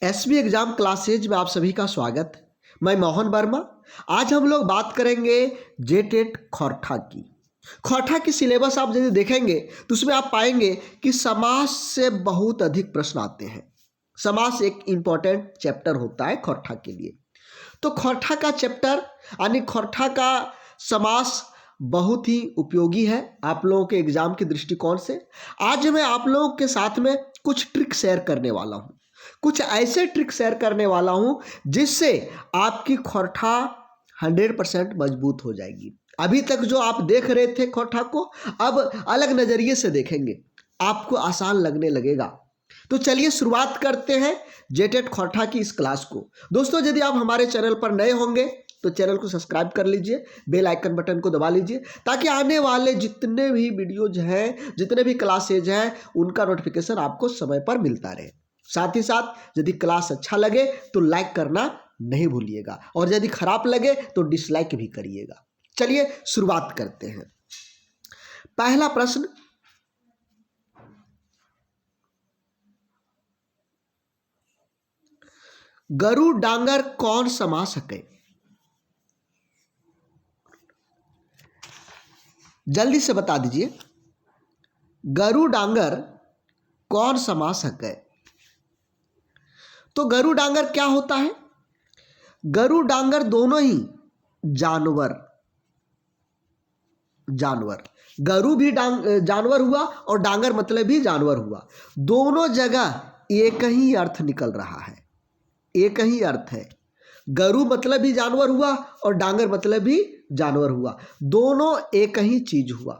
SB exam classes में आप सभी का स्वागत है। मैं मोहन वर्मा। आज हम लोग बात करेंगे जेटेट खोरठा की। खोरठा की सिलेबस आप यदि देखेंगे तो उसमें आप पाएंगे कि समास से बहुत अधिक प्रश्न आते हैं। समास एक इंपॉर्टेंट चैप्टर होता है खोरठा के लिए। तो खोरठा का चैप्टर यानी खोरठा का समास बहुत ही उपयोगी है आप लोगों के एग्जाम के दृष्टिकोण से। आज मैं आप लोगों के साथ में कुछ ट्रिक शेयर करने वाला हूं, कुछ ऐसे ट्रिक शेयर करने वाला हूं जिससे आपकी खोरठा 100% मजबूत हो जाएगी। अभी तक जो आप देख रहे थे खोरठा को, अब अलग नजरिए से देखेंगे, आपको आसान लगने लगेगा। तो चलिए शुरुआत करते हैं जेटेट खोरठा की इस क्लास को। दोस्तों, यदि आप हमारे चैनल पर नए होंगे तो चैनल को सब्सक्राइब कर लीजिए, बेल आइकन बटन को दबा लीजिए ताकि आने वाले जितने भी वीडियोज हैं, जितने भी क्लासेज हैं, उनका नोटिफिकेशन आपको समय पर मिलता रहे। साथ ही साथ यदि क्लास अच्छा लगे तो लाइक करना नहीं भूलिएगा और यदि खराब लगे तो डिसलाइक भी करिएगा। चलिए शुरुआत करते हैं। पहला प्रश्न, गरु डांगर कौन समा सके? जल्दी से बता दीजिए, गरु डांगर कौन समा सके? तो गरु डांगर क्या होता है? गरु डांगर दोनों ही जानवर गरु भी जानवर हुआ और डांगर मतलब भी जानवर हुआ। दोनों जगह एक ही अर्थ निकल रहा है, एक ही अर्थ है। गरु मतलब भी जानवर हुआ और डांगर मतलब भी जानवर हुआ। दोनों एक ही चीज हुआ।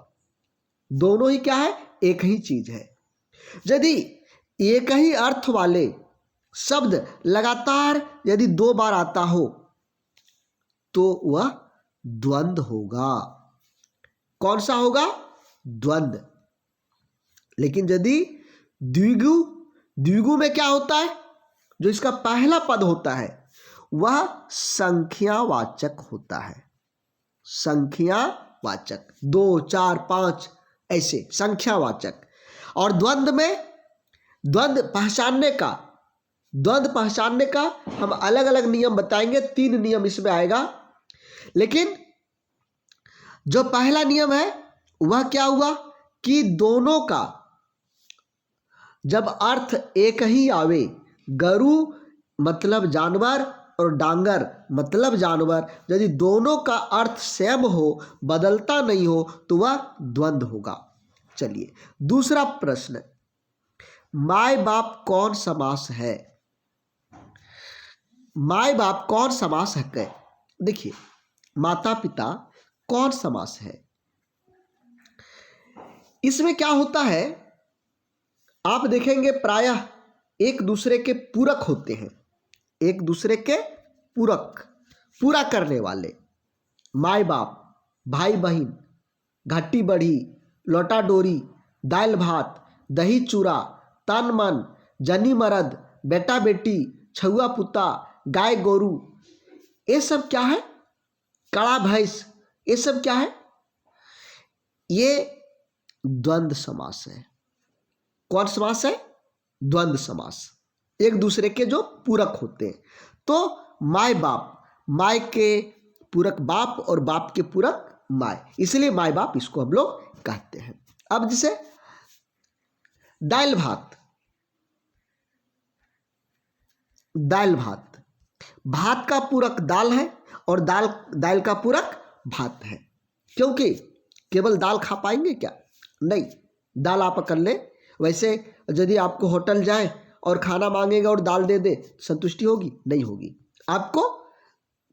दोनों ही क्या है? एक ही चीज है। यदि एक ही अर्थ वाले शब्द लगातार यदि 2 बार आता हो तो वह द्वंद्व होगा। कौन सा होगा? द्वंद्व। लेकिन यदि द्विगु में क्या होता है? जो इसका पहला पद होता है वह संख्यावाचक होता है। संख्यावाचक 2, 4, 5 ऐसे संख्यावाचक। और द्वंद्व में द्वंद्व पहचानने का हम अलग अलग नियम बताएंगे। 3 नियम इसमें आएगा। लेकिन जो पहला नियम है वह क्या हुआ कि दोनों का जब अर्थ एक ही आवे, गरु मतलब जानवर और डांगर मतलब जानवर, यदि दोनों का अर्थ सेम हो, बदलता नहीं हो, तो वह द्वंद्व होगा। चलिए दूसरा प्रश्न, माय बाप कौन समास है? माय बाप कौन समास है? देखिए, माता पिता कौन समास है? इसमें क्या होता है, आप देखेंगे प्रायः एक दूसरे के पूरक होते हैं, एक दूसरे के पूरक, पूरा करने वाले। माय बाप, भाई बहन, घट्टी बढ़ी, लोटा डोरी, दाल भात, दही चूरा, तन मन, जनी मरद, बेटा बेटी, छुआ पुता, गाय गोरू, ये सब क्या है? कड़ा भैंस, ये सब क्या है? ये द्वंद्व समास है। कौन समास है? द्वंद्व समास। एक दूसरे के जो पूरक होते हैं। तो माय बाप, माय के पूरक बाप और बाप के पूरक माय, इसलिए माय बाप इसको हम लोग कहते हैं। अब जैसे दाल भात, दाल भात, भात का पूरक दाल है और दाल का पूरक भात है। क्योंकि केवल दाल खा पाएंगे क्या? नहीं, दाल आप कर ले। वैसे यदि आपको होटल जाए और खाना मांगेगा और दाल दे दे, संतुष्टि होगी? नहीं होगी। आपको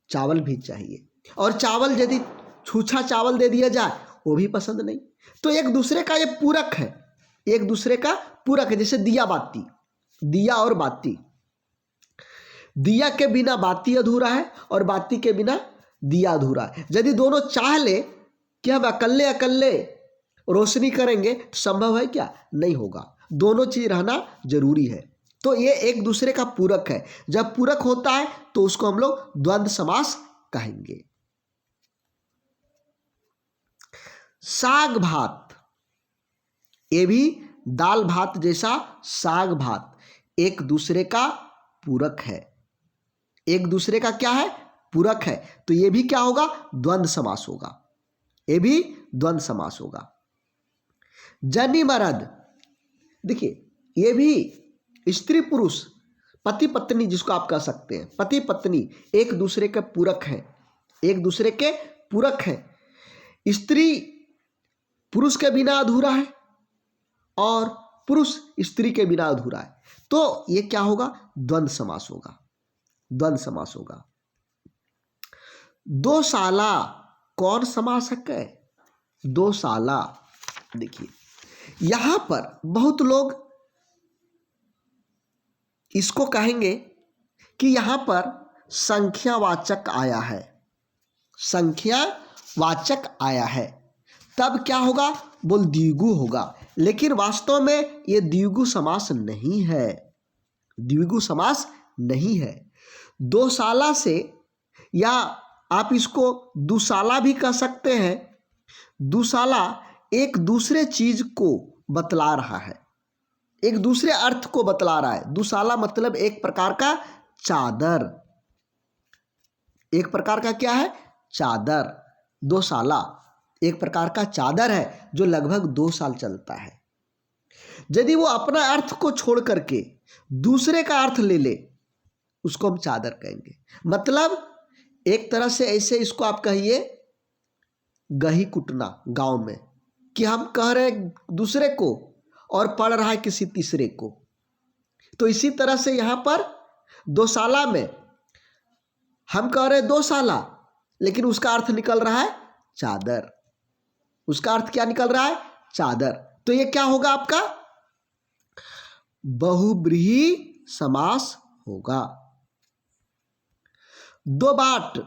चावल भी चाहिए, और चावल यदि छूछा चावल दे दिया जाए वो भी पसंद नहीं। तो एक दूसरे का ये पूरक है, एक दूसरे का पूरक है। जैसे दिया बाती, दिया और बाती, दिया के बिना बाती अधूरा है और बाती के बिना दिया अधूरा है। यदि दोनों चाह ले कि हम अकेले अकेले रोशनी करेंगे तो संभव है क्या? नहीं होगा। दोनों चीज रहना जरूरी है। तो ये एक दूसरे का पूरक है। जब पूरक होता है तो उसको हम लोग द्वंद्व समास कहेंगे। साग भात, ये भी दाल भात जैसा साग भात, एक दूसरे का पूरक है। एक दूसरे का क्या है? पूरक है। तो ये भी क्या होगा? द्वंद्व समास होगा। ये भी द्वंद्व समास होगा। जनि मरद, देखिए ये भी स्त्री पुरुष, पति पत्नी जिसको आप कह सकते हैं, पति पत्नी एक दूसरे के पूरक हैं, एक दूसरे के पूरक हैं। स्त्री पुरुष के बिना अधूरा है और पुरुष स्त्री के बिना अधूरा है। तो ये क्या होगा? द्वंद्व समास होगा, द्वंद्व समास होगा। दो साला कौन समासक है? दो साला, देखिए यहां पर बहुत लोग इसको कहेंगे कि यहां पर संख्यावाचक आया है, संख्यावाचक आया है, तब क्या होगा? बोल द्विगु होगा। लेकिन वास्तव में यह द्विगु समास नहीं है, द्विगु समास नहीं है। दो साला से, या आप इसको दुसाला भी कह सकते हैं। दुसाला एक दूसरे चीज को बतला रहा है, एक दूसरे अर्थ को बतला रहा है। दुसाला मतलब एक प्रकार का चादर, एक प्रकार का क्या है? चादर। दो साला एक प्रकार का चादर है जो लगभग 2 साल चलता है। यदि वो अपना अर्थ को छोड़ करके दूसरे का अर्थ ले ले, उसको हम चादर कहेंगे। मतलब एक तरह से ऐसे इसको आप कहिए गही कुटना गांव में, कि हम कह रहे दूसरे को और पढ़ रहा है किसी तीसरे को। तो इसी तरह से यहां पर दो साला में हम कह रहे दो साला, लेकिन उसका अर्थ निकल रहा है चादर। उसका अर्थ क्या निकल रहा है? चादर। तो ये क्या होगा आपका? बहुब्रीहि समास होगा। दो बाट,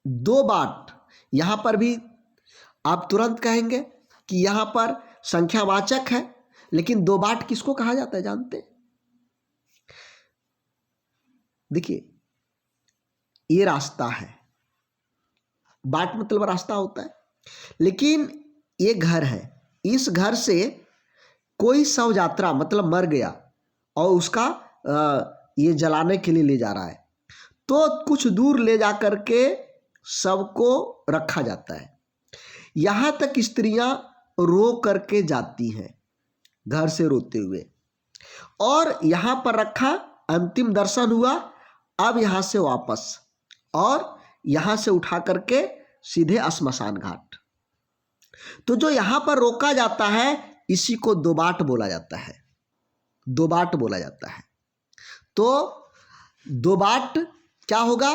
दो बाट, यहां पर भी आप तुरंत कहेंगे कि यहां पर संख्यावाचक है, लेकिन दो बाट किसको कहा जाता है जानते? देखिए ये रास्ता है, बाट मतलब रास्ता होता है, लेकिन ये घर है। इस घर से कोई शव यात्रा मतलब मर गया और उसका ये जलाने के लिए ले जा रहा है, तो कुछ दूर ले जा करके शव को रखा जाता है। यहां तक स्त्रियां रो करके जाती हैं, घर से रोते हुए, और यहां पर रखा, अंतिम दर्शन हुआ, अब यहां से वापस, और यहां से उठा करके सीधे श्मशान घाट। तो जो यहां पर रोका जाता है इसी को दो बाट बोला जाता है, दो बाट बोला जाता है। तो दो बाट क्या होगा?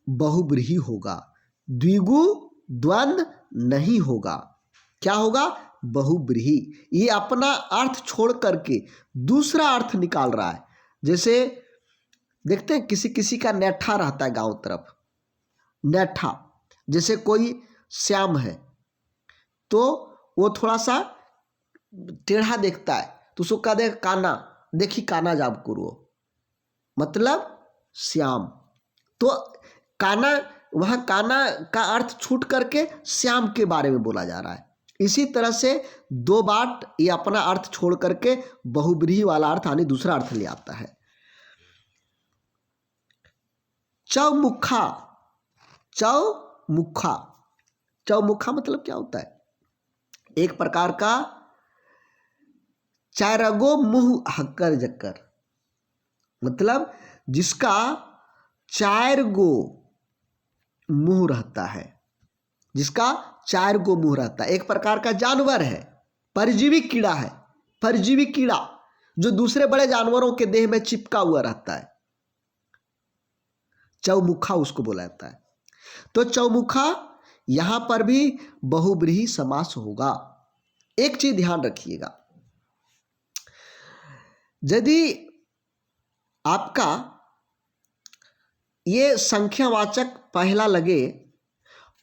बहुब्रीहि होगा, द्विगु द्वंद्व नहीं होगा। क्या होगा? बहुब्रीहि। ये अपना अर्थ छोड़ करके दूसरा अर्थ निकाल रहा है। जैसे देखते हैं किसी किसी का नेठा रहता है गांव तरफ, नेठा, जैसे कोई श्याम है तो वो थोड़ा सा टेढ़ा देखता है, तो उसको कह दे काना, देखी काना जाब करो, मतलब श्याम। तो काना, वहां काना का अर्थ छूट करके श्याम के बारे में बोला जा रहा है। इसी तरह से दो बाट ये अपना अर्थ छोड़ करके बहुब्रीहि वाला अर्थ यानी दूसरा अर्थ ले आता है। चौमुखा, चौमुखा, चौमुखा मतलब क्या होता है? एक प्रकार का चारगो मुंह हक्कर जक्कर, मतलब जिसका 4 गो मुंह रहता है, जिसका 4 गो मुंह रहता है। एक प्रकार का जानवर है, परजीवी कीड़ा है, परजीवी कीड़ा जो दूसरे बड़े जानवरों के देह में चिपका हुआ रहता है, चौमुखा उसको बोला जाता है। तो चौमुखा यहां पर भी बहुब्रीहि समास होगा। एक चीज ध्यान रखिएगा, यदि आपका ये संख्यावाचक पहला लगे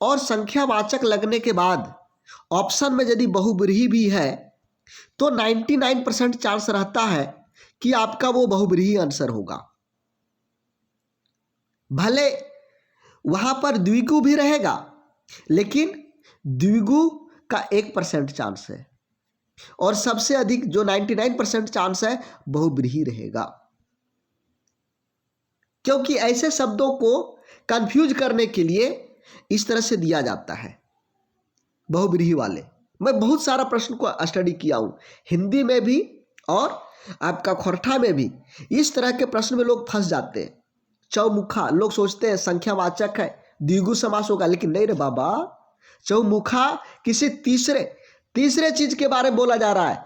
और संख्यावाचक लगने के बाद ऑप्शन में यदि बहुब्रीहि भी है तो 99% चांस रहता है कि आपका वो बहुब्रीहि आंसर होगा। भले वहां पर द्विगु भी रहेगा, लेकिन द्विगु का 1% चांस है, और सबसे अधिक जो 99% चांस है बहुब्रीहि रहेगा। क्योंकि ऐसे शब्दों को कंफ्यूज करने के लिए इस तरह से दिया जाता है बहुव्रीहि वाले। मैं बहुत सारा प्रश्न को स्टडी किया हूँ, हिंदी में भी और आपका खोरठा में भी। इस तरह के प्रश्न में लोग फंस जाते हैं। चौमुखा, लोग सोचते हैं संख्यावाचक है, द्विगु समास होगा, लेकिन नहीं रे बाबा, चौमुखा किसी तीसरे चीज के बारे में बोला जा रहा है।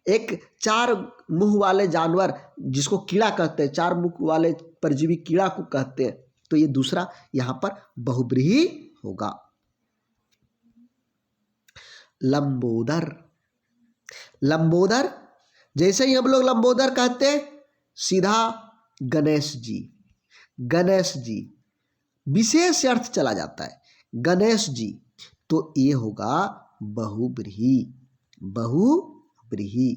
एक चार मुंह वाले जानवर जिसको कीड़ा कहते हैं, चार मुंह वाले परजीवी कीड़ा को कहते हैं, तो ये दूसरा यहां पर बहुव्रीहि होगा। लंबोदर, लंबोदर जैसे ही हम लोग लंबोदर कहते हैं सीधा गणेश जी, गणेश जी विशेष अर्थ चला जाता है, गणेश जी, तो ये होगा बहुव्रीहि, बहुव्रीहि।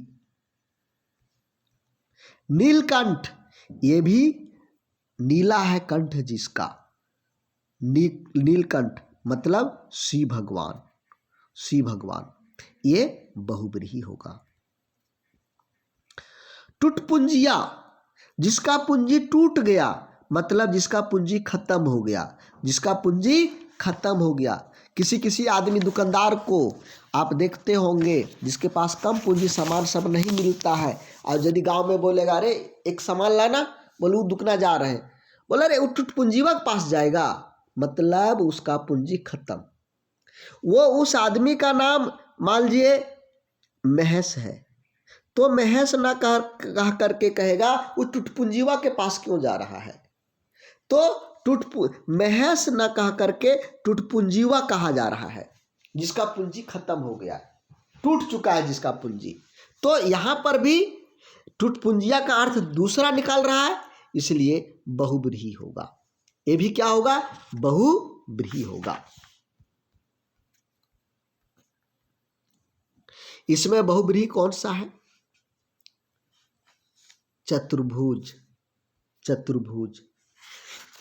नीलकंठ, ये भी नीला है कंठ जिसका, नीलकंठ मतलब शिव भगवान, शिव भगवान, ये बहुव्रीहि होगा। टुटपुंजिया, जिसका पुंजी टूट गया, मतलब जिसका पुंजी खत्म हो गया, जिसका पुंजी खत्म हो गया। किसी आदमी दुकानदार को आप देखते होंगे जिसके पास कम पूंजी सामान सब नहीं मिलता है, और यदि गांव में बोलेगा अरे एक सामान लाना, बोले दुकाना जा रहे हैं, बोले अरे वो टुटपुंजीवा के पास जाएगा, मतलब उसका पूंजी खत्म। वो उस आदमी का नाम मान लीजिए महेश है, तो महेश ना कह करके कहेगा वो टुटपुंजीवा के पास क्यों जा रहा है, तो महेश न कह करके टुटपुंजीवा कहा जा रहा है, जिसका पूंजी खत्म हो गया, टूट चुका है जिसका पूंजी। तो यहां पर भी टुटपुंजिया का अर्थ दूसरा निकाल रहा है, इसलिए बहुव्रीहि होगा। ये भी क्या होगा, बहुव्रीहि होगा। इसमें बहुव्रीहि कौन सा है, चतुर्भुज, चतुर्भुज,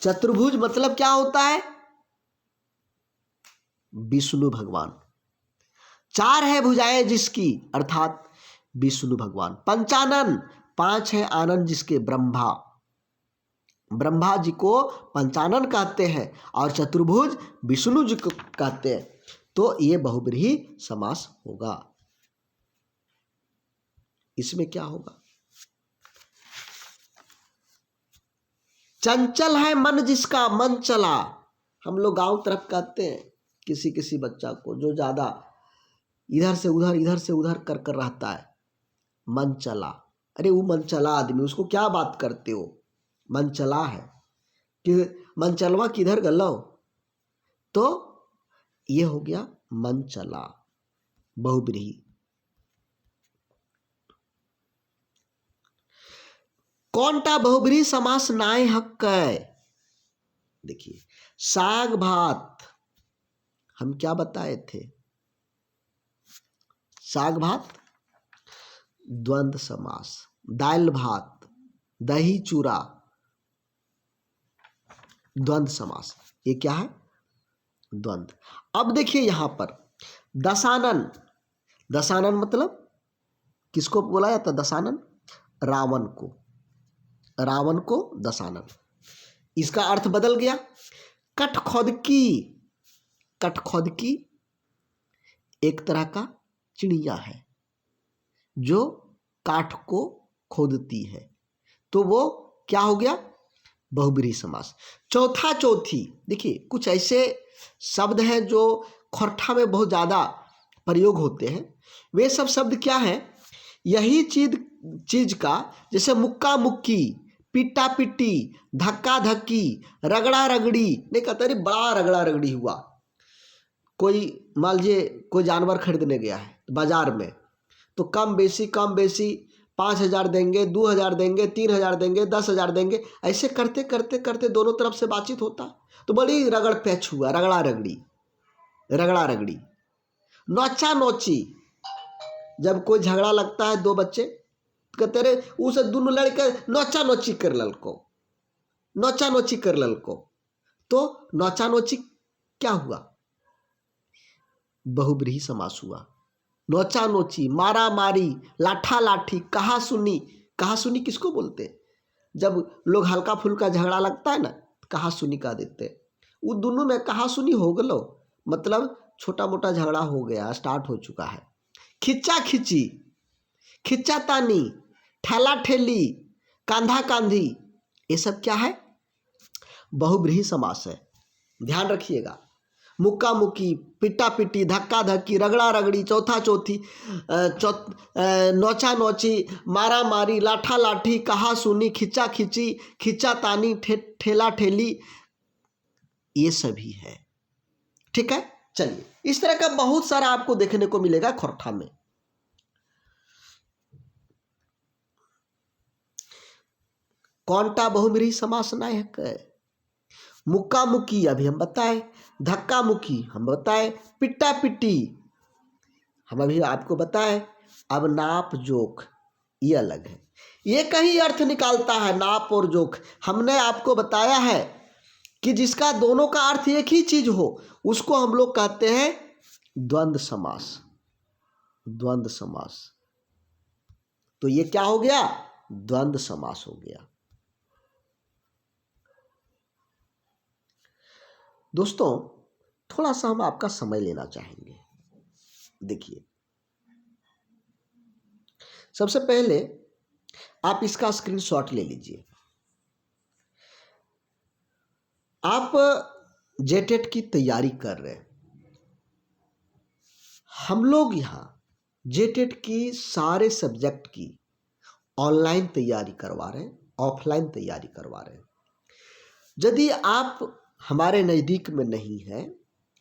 चतुर्भुज मतलब क्या होता है, विष्णु भगवान, चार है भुजाएं जिसकी, अर्थात विष्णु भगवान। पंचानन, पांच है आनंद जिसके, ब्रह्मा, ब्रह्मा जी को पंचानन कहते हैं, और चतुर्भुज विष्णु जी को कहते हैं, तो ये बहुव्रीहि समास होगा। इसमें क्या होगा, चंचल है मन जिसका, मन चला। हम लोग गांव तरफ कहते हैं किसी बच्चा को जो ज्यादा इधर से उधर कर कर रहता है, मन चला। अरे वो मन चला आदमी, उसको क्या बात करते हो, मन चला है कि मन चलवा किधर गलो, तो ये हो गया मन चला, बहुव्रीहि। कौनटा बहुव्रीहि समास नाय हक है। देखिए साग भात हम क्या बताए थे, साग भात द्वंद्व समास, दाल भात, दही चूरा द्वंद्व समास, ये क्या है, द्वंद्व। अब देखिए यहां पर दशानन, दशानन मतलब किसको बोला जाता, दशानन रावण को, रावण को दशानन। इसका अर्थ बदल गया, कटखोदकी, कटखोदकी एक तरह का चिड़िया है जो काठ को खोदती है, तो वो क्या हो गया, बहुव्रीहि समास। चौथा चौथी, देखिए कुछ ऐसे शब्द हैं जो खोरठा में बहुत ज्यादा प्रयोग होते हैं, वे सब शब्द क्या है, यही चीज का, जैसे मुक्का मुक्की, पिट्टा पिट्टी, धक्का धक्की, रगड़ा रगड़ी, नहीं कहते अरे बड़ा रगड़ा रगड़ी हुआ। कोई मान लीजिए कोई जानवर खरीदने गया है बाजार में, तो कम बेसी 5,000 देंगे, 2,000 देंगे, 3,000 देंगे, 10,000 देंगे, ऐसे करते करते करते दोनों तरफ से बातचीत होता, तो बड़ी रगड़ पैच हुआ, रगड़ा रगड़ी, रगड़ा रगड़ी। नोचा नोची, जब कोई झगड़ा लगता है दो बच्चे, कहते रहे उसे दोनों लड़के नोचा नोची कर ललको, नोचा नोची कर ललको, तो नोचा नोची क्या हुआ, बहुव्रीहि समास हुआ। नोचा नोची, मारा मारी, लाठा लाठी, कहा सुनी, कहा सुनी किसको बोलते, जब लोग हल्का फुल्का झगड़ा लगता है ना, कहा सुनी कह देते, वो दोनों में कहा सुनी हो गलो, मतलब छोटा मोटा झगड़ा हो गया, स्टार्ट हो चुका है। खिच्चा खिच्ची, खिच्चा तानी, ठेला ठेली, कांधा कांधी, ये सब क्या है? बहुब्रीहि समास है, ध्यान रखिएगा। मुक्का मुक्की, पिट्टा पिट्टी, धक्का धक्की, रगड़ा रगड़ी, चौथा चौथी, नौचा नौची, मारा मारी, लाठा लाठी, कहा सुनी, खिच्चा खिच्ची, खिच्चा तानी, ठेला ठेली, ये सभी है। ठीक है, चलिए इस तरह का बहुत सारा आपको देखने को मिलेगा खोरठा में। कौनटा बहुब्रीहि समास नायक है? मुक्का मुक्की अभी हम बताए, धक्का मुक्की हम बताए, पिट्टा पिट्टी हम अभी आपको बताए। अब नाप जोख ये अलग है, ये कहीं अर्थ निकालता है। नाप और जोख हमने आपको बताया है कि जिसका दोनों का अर्थ एक ही चीज हो उसको हम लोग कहते हैं द्वंद्व समास। द्वंद्व समास, तो ये क्या हो गया? द्वंद्व समास हो गया। दोस्तों थोड़ा सा हम आपका समय लेना चाहेंगे। देखिए, सबसे पहले आप इसका स्क्रीनशॉट ले लीजिए। आप जेटेट की तैयारी कर रहे हैं, हम लोग यहाँ जेटेट की सारे सब्जेक्ट की ऑनलाइन तैयारी करवा रहे हैं, ऑफलाइन तैयारी करवा रहे हैं। यदि आप हमारे नज़दीक में नहीं हैं,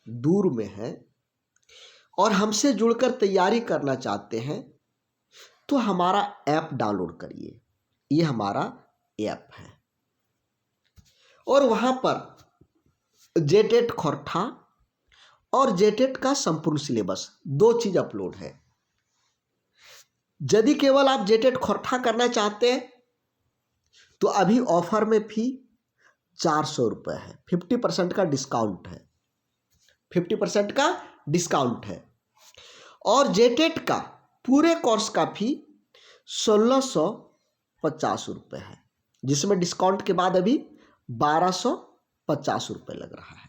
दूर में हैं और हमसे जुड़कर तैयारी करना चाहते हैं, तो हमारा ऐप डाउनलोड करिए। ये हमारा ऐप है और वहाँ पर जेटेट खोरठा और जेटेट का संपूर्ण सिलेबस दो चीज अपलोड है। यदि केवल आप जेटेट खोरठा करना चाहते हैं तो अभी ऑफर में फी 400 रुपये है, 50% का डिस्काउंट है, 50% का डिस्काउंट है। और जेटेट का पूरे कोर्स का फी 1650 रुपये है, जिसमें डिस्काउंट के बाद अभी 1250 रुपये लग रहा है।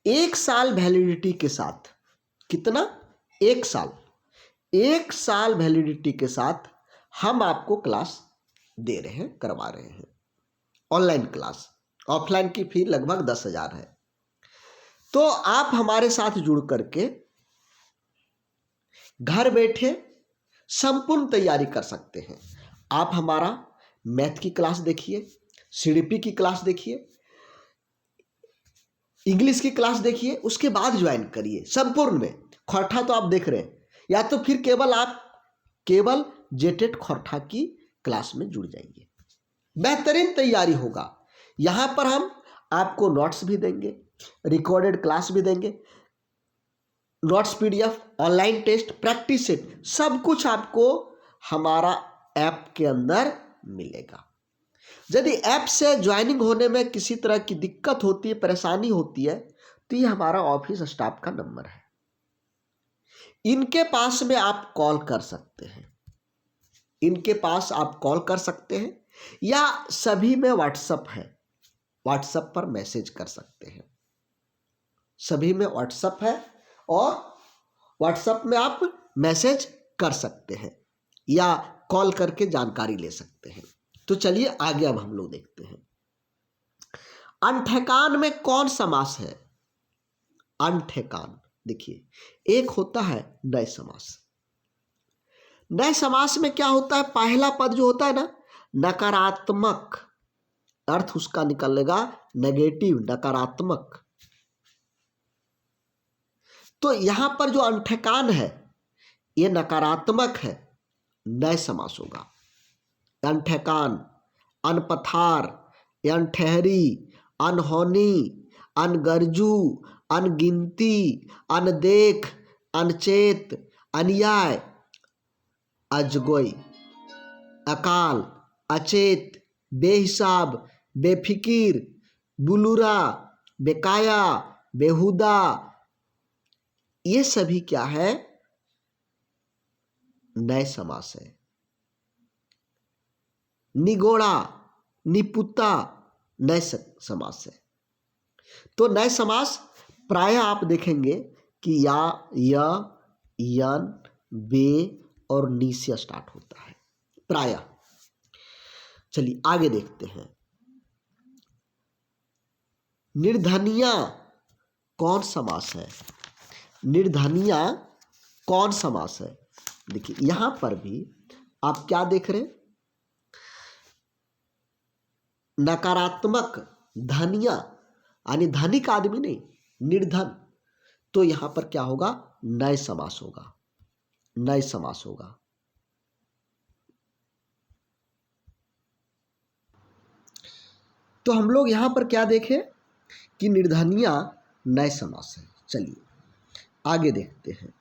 1 साल वैलिडिटी के साथ। कितना? 1 साल। 1 साल वैलिडिटी के साथ हम आपको क्लास दे रहे हैं, करवा रहे हैं, ऑनलाइन क्लास। ऑफलाइन की फी लगभग 10,000 है। तो आप हमारे साथ जुड़ करके घर बैठे संपूर्ण तैयारी कर सकते हैं। आप हमारा मैथ की क्लास देखिए, सीडीपी की क्लास देखिए, इंग्लिश की क्लास देखिए, उसके बाद ज्वाइन करिए संपूर्ण में। खोरठा तो आप देख रहे हैं, या तो फिर केवल जेटेट खोरठा की क्लास में जुड़ जाइए, बेहतरीन तैयारी होगा। यहाँ पर हम आपको नोट्स भी देंगे, रिकॉर्डेड क्लास भी देंगे, notes PDF, online test, practice set, सब कुछ आपको हमारा ऐप के अंदर मिलेगा। यदि ऐप से ज्वाइनिंग होने में किसी तरह की दिक्कत होती है, परेशानी होती है, तो ये हमारा ऑफिस स्टाफ का नंबर है, इनके पास में आप कॉल कर सकते हैं। इनके पास आप कॉल कर सकते हैं या सभी में व्हाट्सएप है, व्हाट्सएप पर मैसेज कर सकते हैं। सभी में व्हाट्सएप है और व्हाट्सएप में आप मैसेज कर सकते हैं या कॉल करके जानकारी ले सकते हैं। तो चलिए आगे अब हम लोग देखते हैं अनठेकान में कौन समास है। अनठेकान देखिए, एक होता है नए समास। नए समास में क्या होता है? पहला पद जो होता है ना, नकारात्मक, अर्थ उसका निकलेगा नेगेटिव, नकारात्मक। तो यहां पर जो अनठेकान है ये नकारात्मक है, नए समास होगा। अनठेकान, अनपथार, अनठहरी, अनहोनी, अनगरजू, अनगिनती, अनदेख, अनचेत, अनियाय, अजगोई, अकाल, अचेत, बेहिसाब, बेफिकीर, बुलूरा, बेकाया, बेहुदा, ये सभी क्या है? नए समास है। निगोड़ा, निपुता नए समास है। तो नए समास प्रायः आप देखेंगे कि या, यन, बे और नी से स्टार्ट होता है प्रायः। चलिए आगे देखते हैं। निर्धनिया कौन समास है? निर्धनिया कौन समास है? देखिए यहां पर भी आप क्या देख रहे हैं, नकारात्मक धनिया यानी धनिक आदमी नहीं, निर्धन। तो यहां पर क्या होगा, नए समास होगा, नए समास होगा। तो हम लोग यहां पर क्या देखें कि निर्धनिया नए समास है। चलिए आगे देखते हैं।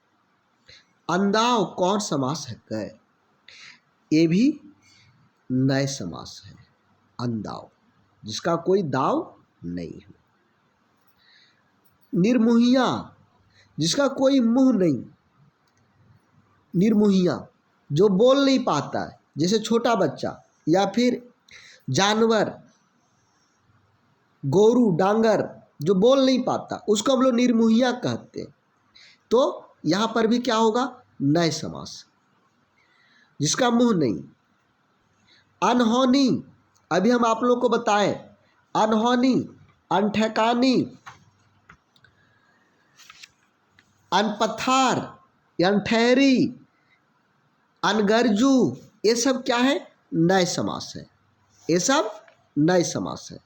अंदाव कौन समास है? गए, ये भी नए समास है। अंदाव जिसका कोई दाव नहीं हो। निर्मुहिया जिसका कोई मुंह नहीं, निर्मुहिया जो बोल नहीं पाता है, जैसे छोटा बच्चा या फिर जानवर, गोरू, डांगर जो बोल नहीं पाता उसको हम लोग निर्मुहिया कहते हैं। तो यहां पर भी क्या होगा, नए समास। जिसका मुंह नहीं। अनहोनी, अभी हम आप लोग को बताएं, अनहोनी, अनठकानी, अनपथार, अनठहरी, अनगरजू, ये सब क्या है, नए समास है। ये सब नए समास है।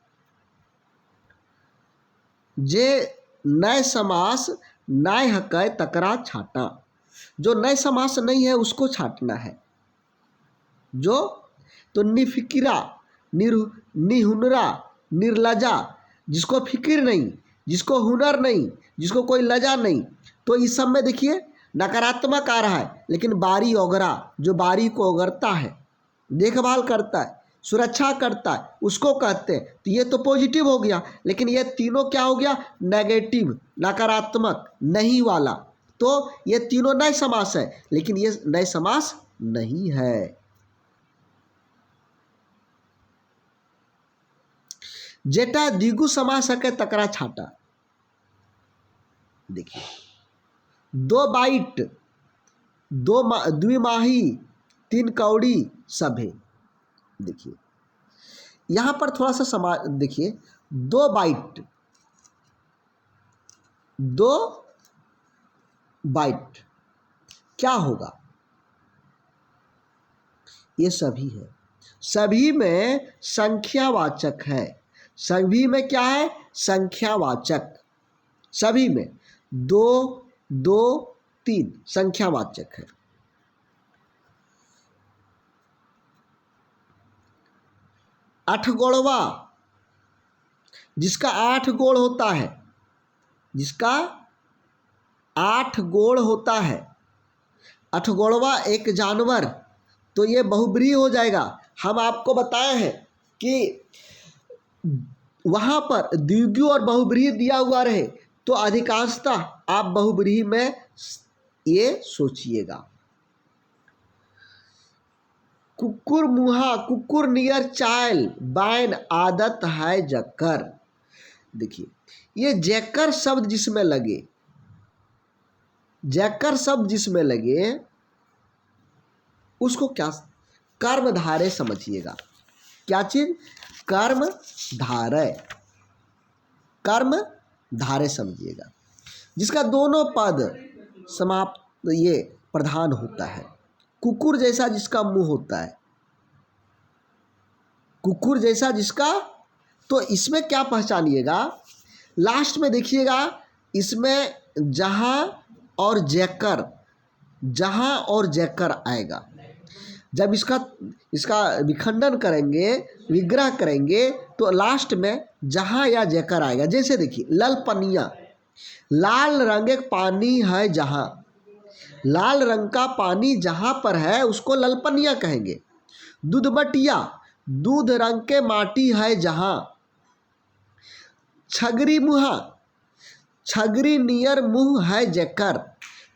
जे नए समास नाय हकै तकरा छाटा। जो नए समास नहीं है उसको छाटना है। जो तो निफिकिरा, निहुनरा, निर्लजा, जिसको फिक्र नहीं, जिसको हुनर नहीं, जिसको कोई लजा नहीं, तो इस सब में देखिए नकारात्मक आ रहा है। लेकिन बारी ओगरा, जो बारी को ओगरता है, देखभाल करता है, सुरक्षा करता है, उसको कहते हैं। तो ये तो पॉजिटिव हो गया। लेकिन ये तीनों क्या हो गया, नेगेटिव, नकारात्मक, नहीं वाला। तो ये तीनों नए समास है, लेकिन ये नए समास नहीं है। जेटा द्विगु समास है तकरा छाटा। देखिए दो बाइट, द्विमाही, तीन कौड़ी, सभे। देखिए यहां पर थोड़ा सा देखिए, दो बाइट, दो बाइट क्या होगा, ये सभी है। सभी में संख्यावाचक है। सभी में क्या है, संख्यावाचक। सभी में दो, दो, तीन संख्यावाचक है। अठगोड़वा, जिसका 8 गोड़ होता है, जिसका 8 गोड़ होता है, अठगोड़वा एक जानवर। तो ये बहुब्रीहि हो जाएगा। हम आपको बताए हैं कि वहां पर द्विगु और बहुब्रीहि दिया हुआ रहे तो अधिकांशतः आप बहुब्रीहि में ये सोचिएगा। कुकुर मुहा, कुकुर नियर चाल, बैन आदत है जकर। देखिए ये जकर शब्द जिसमें लगे, जकर शब्द जिसमें लगे उसको क्या, कर्मधारय समझिएगा। क्या चीज, कर्मधारय, कर्मधारय समझिएगा। जिसका दोनों पद समाप्त ये प्रधान होता है। कुकुर जैसा जिसका मुंह होता है, कुकुर जैसा जिसका। तो इसमें क्या पहचानिएगा, लास्ट में देखिएगा, इसमें जहां और जैकर, जहां और जैकर आएगा। जब इसका विखंडन करेंगे, विग्रह करेंगे, तो लास्ट में जहां या जैकर आएगा। जैसे देखिए ललपनिया, लाल रंग एक पानी है जहां, लाल रंग का पानी जहां पर है उसको ललपनिया कहेंगे। दूधबटिया, दूध रंग के माटी है जहां। छगरी मुहा, छगरी नियर मुंह है जकर।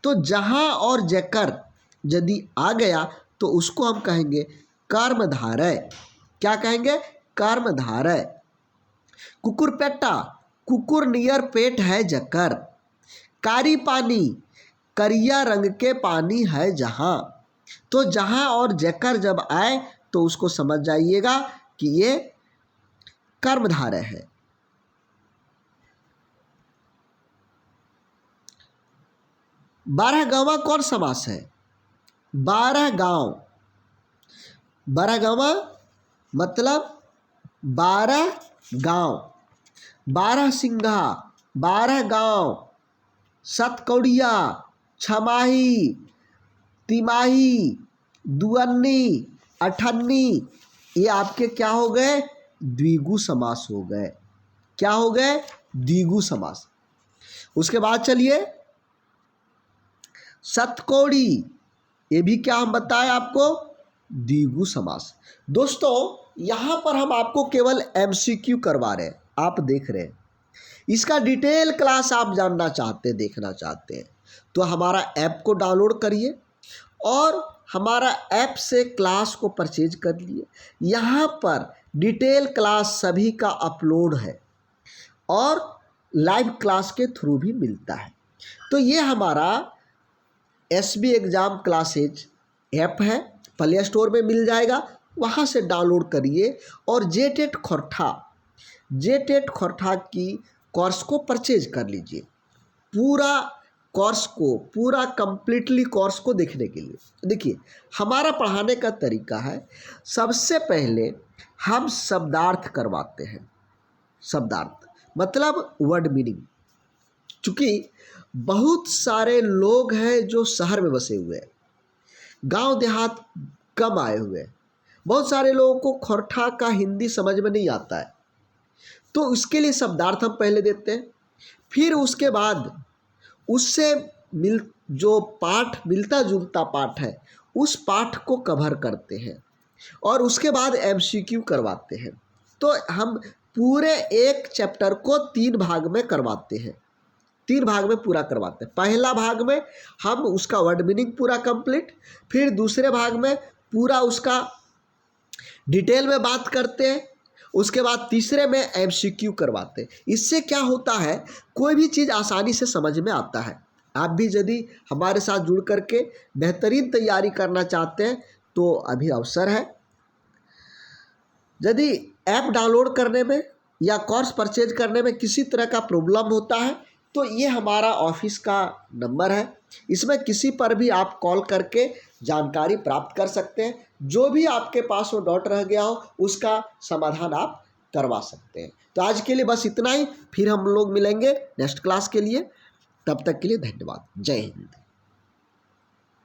तो जहां और जकर यदि आ गया तो उसको हम कहेंगे कर्मधारय। क्या कहेंगे, कर्मधारय। कुकुरपेट्टा, कुकुर नियर पेट है जकर। कारी पानी, करिया रंग के पानी है जहां। तो जहां और जकर जब आए तो उसको समझ जाइएगा कि ये कर्मधारय है। 12गांवा कौन समास है? 12गांव, 12गांवा मतलब 12 गांव, 12सिंघा, 12गांव, सतकौड़िया, छमाही, तिमाही, दुअन्नी, अठन्नी, ये आपके क्या हो गए? द्विगु समास हो गए। क्या हो गए? द्विगु समास। उसके बाद चलिए सतकौड़ी, ये भी क्या हम बताएं आपको? द्विगु समास। दोस्तों यहाँ पर हम आपको केवल MCQ करवा रहे हैं, आप देख रहे हैं। इसका डिटेल क्लास आप जानना चाहते हैं, देखना चाहते हैं तो हमारा ऐप को डाउनलोड करिए और हमारा ऐप से क्लास को परचेज कर लिए। यहाँ पर डिटेल क्लास सभी का अपलोड है और लाइव क्लास के थ्रू भी मिलता है। तो ये हमारा SB एग्ज़ाम क्लासेज ऐप है, प्ले स्टोर में मिल जाएगा, वहाँ से डाउनलोड करिए और जेटेट खोरठा की कोर्स को परचेज कर लीजिए। पूरा कोर्स को, पूरा कंप्लीटली कोर्स को देखने के लिए देखिए हमारा पढ़ाने का तरीका है। सबसे पहले हम शब्दार्थ करवाते हैं। शब्दार्थ मतलब वर्ड मीनिंग। चूँकि बहुत सारे लोग हैं जो शहर में बसे हुए हैं, गांव देहात कम आए हुए हैं, बहुत सारे लोगों को खोरठा का हिंदी समझ में नहीं आता है, तो उसके लिए शब्दार्थ हम पहले देते हैं। फिर उसके बाद उससे जो पाठ मिलता जुलता पाठ है उस पाठ को कवर करते हैं और उसके बाद MCQ करवाते हैं। तो हम पूरे एक चैप्टर को 3 भाग में करवाते हैं, 3 भाग में पूरा करवाते हैं। पहला भाग में हम उसका वर्ड मीनिंग पूरा कंप्लीट, फिर दूसरे भाग में पूरा उसका डिटेल में बात करते हैं, उसके बाद तीसरे में MCQ करवाते हैं। इससे क्या होता है, कोई भी चीज़ आसानी से समझ में आता है। आप भी यदि हमारे साथ जुड़ करके बेहतरीन तैयारी करना चाहते हैं तो अभी अवसर है। यदि ऐप डाउनलोड करने में या कोर्स परचेज करने में किसी तरह का प्रॉब्लम होता है तो ये हमारा ऑफिस का नंबर है, इसमें किसी पर भी आप कॉल करके जानकारी प्राप्त कर सकते हैं। जो भी आपके पास वो डाउट रह गया हो उसका समाधान आप करवा सकते हैं। तो आज के लिए बस इतना ही, फिर हम लोग मिलेंगे नेक्स्ट क्लास के लिए। तब तक के लिए धन्यवाद। जय हिंद।